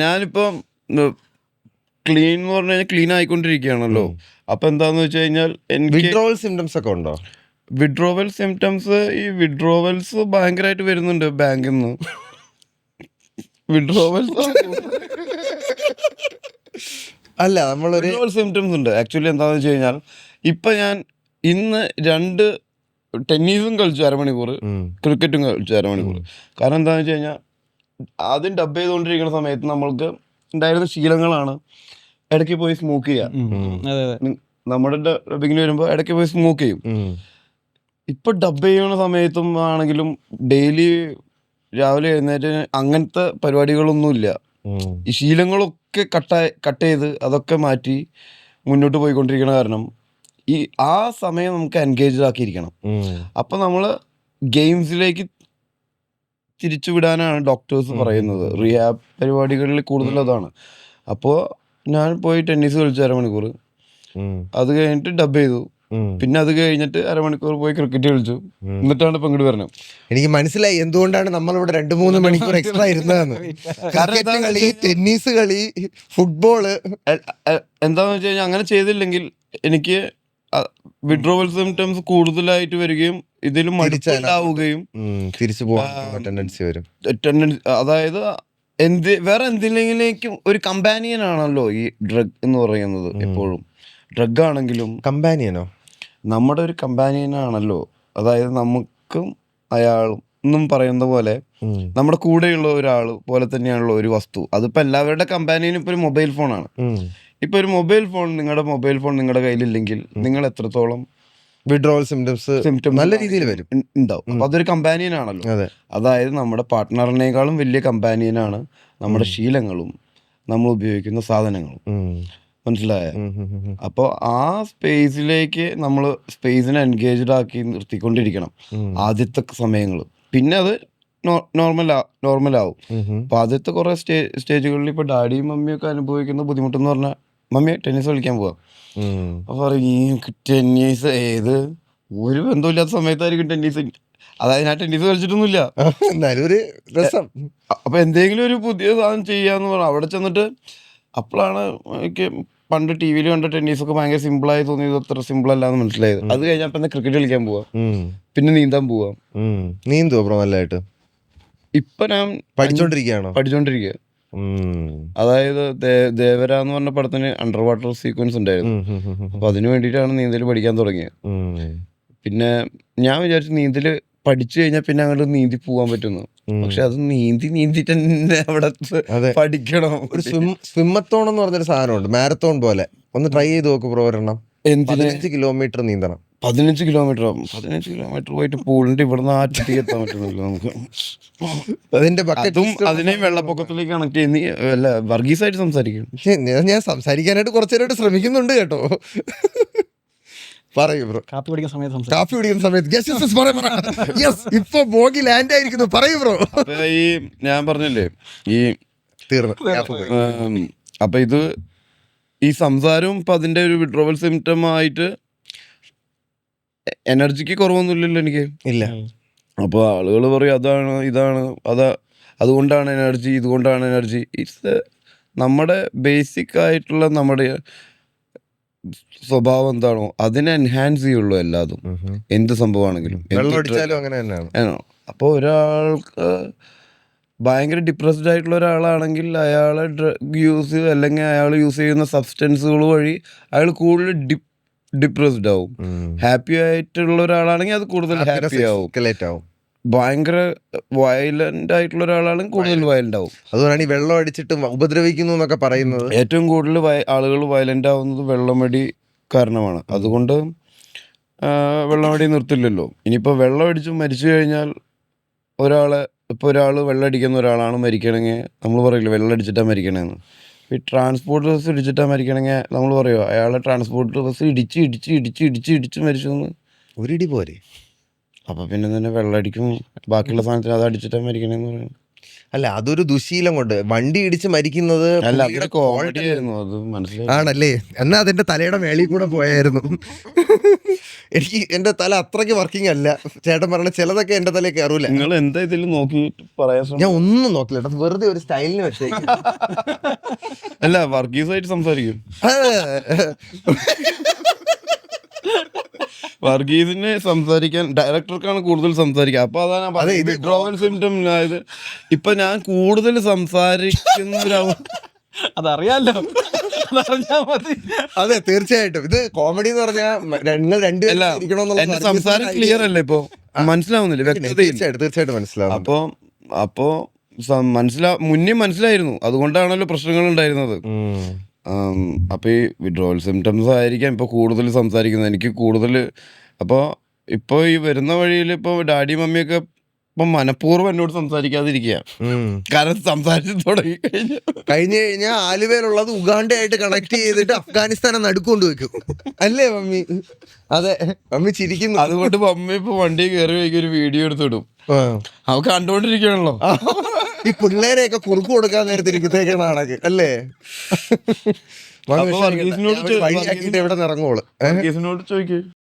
ഞാനിപ്പം ക്ലീൻ എന്ന് പറഞ്ഞു കഴിഞ്ഞാൽ ക്ലീൻ ആയിക്കൊണ്ടിരിക്കുകയാണല്ലോ. അപ്പൊ എന്താന്ന് വെച്ച് കഴിഞ്ഞാൽ എനിക്ക് വിഡ്രോവൽ സിംറ്റംസ് ഒക്കെ ഉണ്ടോ? വിഡ്രോവൽ സിംറ്റംസ് ഈ വിഡ്രോവൽസ് ഭയങ്കരമായിട്ട് വരുന്നുണ്ട് ബാങ്കിൽ നിന്ന്. വിഡ്രോവൽസ് അല്ല, നമ്മളൊരു വിഡ്രോവൽ സിംറ്റംസ് ഉണ്ട്. ആക്ച്വലി എന്താണെന്ന് വെച്ച് കഴിഞ്ഞാൽ ഇപ്പൊ ഞാൻ ഇന്ന് 2 ടെന്നീസും കളിച്ചു അരമണിക്കൂർ, ക്രിക്കറ്റും കളിച്ചു അരമണിക്കൂർ. കാരണം എന്താണെന്ന് വെച്ച് കഴിഞ്ഞാൽ ആദ്യം ഡബ് ചെയ്തുകൊണ്ടിരിക്കുന്ന സമയത്ത് നമ്മൾക്ക് ഉണ്ടായിരുന്ന ശീലങ്ങളാണ് ഇടയ്ക്ക് പോയി സ്മോക്ക് ചെയ്യാം. നമ്മുടെ ഡബിങ്ങിന് വരുമ്പോൾ ഇടയ്ക്ക് പോയി സ്മോക്ക് ചെയ്യും. ഇപ്പൊ ഡബ് ചെയ്യുന്ന സമയത്തും ആണെങ്കിലും ഡെയിലി രാവിലെ എഴുന്നേറ്റ് അങ്ങനത്തെ പരിപാടികളൊന്നുമില്ല. ഈ ശീലങ്ങളൊക്കെ കട്ട് ചെയ്ത് അതൊക്കെ മാറ്റി മുന്നോട്ട് പോയിക്കൊണ്ടിരിക്കണ കാരണം ഈ ആ സമയം നമുക്ക് എൻഗേജ്ഡ് ആക്കിയിരിക്കണം. അപ്പൊ നമ്മള് ഗെയിംസിലേക്ക് തിരിച്ചു വിടാനാണ് ഡോക്ടേഴ്സ് പറയുന്നത്. റിഹാബ് പരിപാടികളിൽ കൂടുതൽ അതാണ്. അപ്പോൾ ഞാൻ പോയി ടെന്നീസ് കളിച്ചു അരമണിക്കൂർ, അത് കഴിഞ്ഞിട്ട് ഡബ് ചെയ്തു, പിന്നെ അത് കഴിഞ്ഞിട്ട് അരമണിക്കൂർ പോയി ക്രിക്കറ്റ് കളിച്ചു, എന്നിട്ടാണ് ഇപ്പൊ ഇങ്ങോട്ട് വരണം. എനിക്ക് മനസ്സിലായി എന്തുകൊണ്ടാണ് നമ്മളിവിടെ 2-3 മണിക്കൂർ എക്സ്ട്രാ ഇരുന്നതെന്ന്. ക്രിക്കറ്റ് കളി, ടെന്നീസ് കളി, ഫുട്ബോള്. എന്താന്ന് വെച്ച് കഴിഞ്ഞാൽ അങ്ങനെ ചെയ്തില്ലെങ്കിൽ എനിക്ക് വിഡ്രോവൽ സിംറ്റംസ് കൂടുതലായിട്ട് വരികയും ഇതിലും മടുപ്പുണ്ടാവുകയും തിരിച്ചു പോകാൻ ടെൻഡൻസി വരും. അതായത് വേറെ എന്തിലെങ്കിലും ഒരു കമ്പാനിയൻ ആണല്ലോ ഈ ഡ്രഗ് എന്ന് പറയുന്നത്. എപ്പോഴും ഡ്രഗ് ആണെങ്കിലും കമ്പാനിയനോ, നമ്മുടെ ഒരു കമ്പാനിയൻ ആണല്ലോ. അതായത് നമുക്കും അയാളും എന്നും പറയുന്ന പോലെ നമ്മുടെ കൂടെയുള്ള ഒരാൾ പോലെ തന്നെയാണല്ലോ ഒരു വസ്തു. അതിപ്പോ എല്ലാവരുടെ കമ്പാനിയനും ഇപ്പൊ ഒരു മൊബൈൽ ഫോണാണ്. ഇപ്പൊ ഒരു മൊബൈൽ ഫോൺ, നിങ്ങളുടെ മൊബൈൽ ഫോൺ നിങ്ങളുടെ കയ്യിലില്ലെങ്കിൽ നിങ്ങൾ എത്രത്തോളം വിഡ്രോവൽ സിംറ്റംസ് നല്ല രീതിയിൽ വരും, ഉണ്ടാവും. അപ്പൊ അതൊരു കമ്പാനിയൻ ആണല്ലോ. അതായത് നമ്മുടെ പാർട്ട്ണറിനേക്കാളും വലിയ കമ്പാനിയനാണ് നമ്മുടെ ശീലങ്ങളും നമ്മൾ ഉപയോഗിക്കുന്ന സാധനങ്ങളും. മനസ്സിലായ? അപ്പോൾ ആ സ്പേസിലേക്ക് നമ്മൾ സ്പേസിനെ എൻഗേജ്ഡ് ആക്കി നിർത്തിക്കൊണ്ടിരിക്കണം ആദ്യത്തെ സമയങ്ങൾ. പിന്നെ അത് നോർമലാവും. അപ്പൊ ആദ്യത്തെ കുറെ സ്റ്റേജുകളിൽ ഇപ്പൊ ഡാഡിയും മമ്മിയൊക്കെ അനുഭവിക്കുന്ന ബുദ്ധിമുട്ടെന്ന് പറഞ്ഞാൽ, മമ്മി ടെന്നീസ് കളിക്കാൻ പോവാ, അപ്പൊ പറയും ടെന്നീസ് ഏത് ഒരു ബന്ധമില്ലാത്ത സമയത്തായിരിക്കും ടെന്നീസ്. അതായത് ഞാൻ ടെന്നീസ് കളിച്ചിട്ടൊന്നുമില്ല, അപ്പൊ എന്തെങ്കിലും ഒരു പുതിയ സാധനം ചെയ്യാന്ന് പറഞ്ഞു അവിടെ ചെന്നിട്ട് അപ്പോഴാണ് എനിക്ക് പണ്ട് ടി വിയിൽ കണ്ട ടെന്നീസൊക്കെ ഭയങ്കര സിമ്പിളായി തോന്നിയത് അത്ര സിമ്പിൾ അല്ലാന്ന് മനസ്സിലായത്. അത് കഴിഞ്ഞപ്പോ ക്രിക്കറ്റ് കളിക്കാൻ പോവാം, പിന്നെ നീന്താൻ പോവാം. നീന്തുവോ ബ്രോ നല്ലതായിട്ട്? ഇപ്പൊ ഞാൻ പഠിച്ചോണ്ടിരിക്കുക. അതായത് ദേവര എന്ന് പറഞ്ഞ പടത്തിന് അണ്ടർ വാട്ടർ സീക്വൻസ് ഉണ്ടായിരുന്നു. അപ്പൊ അതിനു വേണ്ടിയിട്ടാണ് നീന്തൽ പഠിക്കാൻ തുടങ്ങിയത്. പിന്നെ ഞാൻ വിചാരിച്ചു നീന്തല് പഠിച്ചു കഴിഞ്ഞാൽ പിന്നെ അങ്ങോട്ട് നീന്തി പോവാൻ പറ്റുന്നു. പക്ഷെ അത് നീന്തിട്ട് തന്നെ അവിടെ പഠിക്കണം. ഒരു സ്വിമ്മത്തോൺ എന്ന് പറഞ്ഞൊരു സാധനമുണ്ട്, മാരത്തോൺ പോലെ. ഒന്ന് ട്രൈ ചെയ്ത് നോക്ക് ബ്രോ ഒരെണ്ണം. 15 കിലോമീറ്റർ നീന്തണം. 15 കിലോമീറ്റർ പോയിട്ട് പൂളിന്റെ ഇവിടുന്ന് ആ ചുറ്റി എത്താൻ പറ്റുന്നില്ല നമുക്ക്. അതിന്റെ അതിനെയും വെള്ളപ്പൊക്കത്തിലേക്ക് കണക്ട് ചെയ്യുന്ന അല്ല വർഗീസായിട്ട് സംസാരിക്കും. ഞാൻ സംസാരിക്കാനായിട്ട് കുറച്ചേരായിട്ട് ശ്രമിക്കുന്നുണ്ട് കേട്ടോ. പറയൂ ബ്രോ. കാപ്പി കുടിക്കുന്ന സമയത്ത് ഇപ്പൊ ബോഗി ലാൻഡ് ആയിരിക്കുന്നു. പറയൂ ബ്രോ. ഈ ഞാൻ പറഞ്ഞല്ലേ ഈ തീർന്നു. അപ്പൊ ഇത് ഈ സംസാരവും ഇപ്പൊ അതിന്റെ ഒരു വിഡ്രോവൽ സിംറ്റം ആയിട്ട് എനർജിക്ക് കുറവൊന്നുമില്ലല്ലോ എനിക്ക്. ഇല്ല. അപ്പോൾ ആളുകൾ പറയും അതാണ് ഇതാണ് അതുകൊണ്ടാണ് എനർജി, ഇതുകൊണ്ടാണ് എനർജി. ഇറ്റ്സ് നമ്മുടെ ബേസിക് ആയിട്ടുള്ള നമ്മുടെ സ്വഭാവം എന്താണോ അതിനെ എൻഹാൻസ് ചെയ്യുള്ളൂ എല്ലാതും, എന്ത് സംഭവമാണെങ്കിലും. അപ്പോൾ ഒരാൾക്ക് ഭയങ്കര ഡിപ്രസ്ഡ് ആയിട്ടുള്ള ഒരാളാണെങ്കിൽ അയാളെ ഡ്രഗ് യൂസ് അല്ലെങ്കിൽ അയാൾ യൂസ് ചെയ്യുന്ന സബ്സ്റ്റൻസുകൾ വഴി അയാൾ കൂടുതൽ ഡിപ്രസ്ഡ് ആവും. ഹാപ്പി ആയിട്ടുള്ള ഒരാളാണെങ്കിൽ അത് കൂടുതൽ ഹാപ്പി ആവും. ഭയങ്കര വയലന്റ് ആയിട്ടുള്ള ഒരാളാണെങ്കിൽ കൂടുതൽ വയലന്റ് ആവും. അതുകൊണ്ടാണ് ഈ വെള്ളം അടിച്ചിട്ട് ഉപദ്രവിക്കുന്നു എന്നൊക്കെ പറയുന്നത്. ഏറ്റവും കൂടുതൽ ആളുകൾ വയലന്റ് ആവുന്നത് വെള്ളമടി കാരണമാണ്. അതുകൊണ്ട് വെള്ളമടി നിർത്തില്ലല്ലോ. ഇനിയിപ്പോൾ വെള്ളം അടിച്ച് മരിച്ചു കഴിഞ്ഞാൽ ഇപ്പോൾ ഒരാൾ വെള്ളം അടിക്കുന്ന ഒരാളാണ് മരിക്കണമെങ്കിൽ നമ്മൾ പറയില്ല വെള്ളം അടിച്ചിട്ടാണ് മരിക്കണമെന്ന്. ഈ ട്രാൻസ്പോർട്ട് ബസ് ഇടിച്ചിട്ടാണ് മരിക്കണമെങ്കിൽ നമ്മൾ പറയുമോ അയാളെ ട്രാൻസ്പോർട്ട് ബസ് ഇടിച്ച് മരിച്ചു എന്ന്? ഒരിടി പോരെ. അപ്പം പിന്നെ തന്നെ വെള്ളം അടിക്കും ബാക്കിയുള്ള സാധനത്തിന് അത് അടിച്ചിട്ടാണ് മരിക്കണമെന്ന് പറയുന്നത്. അല്ല അതൊരു ദുശീലം കൊണ്ട് വണ്ടി ഇടിച്ച് മരിക്കുന്നത് അല്ല പുള്ളിയുടെ അതൊരു കോമഡി ആയിരുന്നു, അത് മനസ്സിലായി. ആണല്ലേ? എന്നാ അതിന്റെ തലയുടെ മേളിൽ കൂടെ പോയായിരുന്നു. എനിക്ക് എന്റെ തല അത്രയ്ക്ക് വർക്കിംഗ് അല്ല. ചേട്ടൻ പറഞ്ഞ ചിലതൊക്കെ എന്റെ തലയിൽ കയറൂല. നിങ്ങൾ എന്താ ഇതിൽ നോക്കിയിട്ട് പറയാൻ ഞാൻ ഒന്നും നോക്കില്ല കേട്ടോ, വെറുതെ ഒരു സ്റ്റൈലിന് വെച്ചേക്കും. അല്ല വർഗീസായിട്ട് സംസാരിക്കും. വർഗീസിനെ സംസാരിക്കാൻ ഡയറക്ടർക്കാണ് കൂടുതൽ സംസാരിക്കുക. അപ്പൊ അതാണ് വിഡ്രോവൽ സിംറ്റം. ഇപ്പൊ ഞാൻ കൂടുതൽ സംസാരിക്കുന്ന അതറിയാലോ, അതറിഞ്ഞാ മതി. അതെ തീർച്ചയായിട്ടും. ഇത് കോമഡി എന്ന് പറഞ്ഞാൽ നിങ്ങൾ രണ്ടുപേരും എന്റെ സംസാരം ക്ലിയർ അല്ലേ ഇപ്പൊ? മനസ്സിലാവുന്നില്ല, വ്യക്തതയില്ല. തീർച്ചയായിട്ടും മനസ്സിലാവും. അപ്പോ മുന്നേ മനസ്സിലായിരുന്നു, അതുകൊണ്ടാണല്ലോ പ്രശ്നങ്ങൾ ഉണ്ടായിരുന്നത്. അപ്പൊ ഈ വിഡ്രോവൽ സിംറ്റംസ് ആയിരിക്കാം ഇപ്പൊ കൂടുതൽ സംസാരിക്കുന്നത്. എനിക്ക് കൂടുതൽ ഇപ്പൊ ഈ വരുന്ന വഴിയിൽ ഇപ്പൊ ഡാഡി മമ്മിയൊക്കെ ഇപ്പൊ മനഃപൂർവ്വം എന്നോട് സംസാരിക്കാതിരിക്കുക. കാരണം സംസാരിച്ച് തുടങ്ങി കഴിഞ്ഞാൽ ആലുവയിലുള്ളത് ഉഗാണ്ടയായിട്ട് കണക്ട് ചെയ്തിട്ട് അഫ്ഗാനിസ്ഥാനെ നടുക്കൊണ്ട് വെക്കും അല്ലേ മമ്മി? അതെ, മമ്മി ചിരിക്കുന്നു. അതുകൊണ്ട് മമ്മി ഇപ്പൊ വണ്ടി കയറി വയ്ക്കും, ഒരു വീഡിയോ എടുത്തിടും. അവ കണ്ടോണ്ടിരിക്കണല്ലോ. ഈ പിള്ളേരെയൊക്കെ കുറുക്ക് കൊടുക്കാൻ നേരത്തിരിക്കത്തേക്ക് നാണക്ക് അല്ലേ? വർഗീസിനോട് ഇവിടെ ഇറങ്ങോള്. ചോദിക്കേ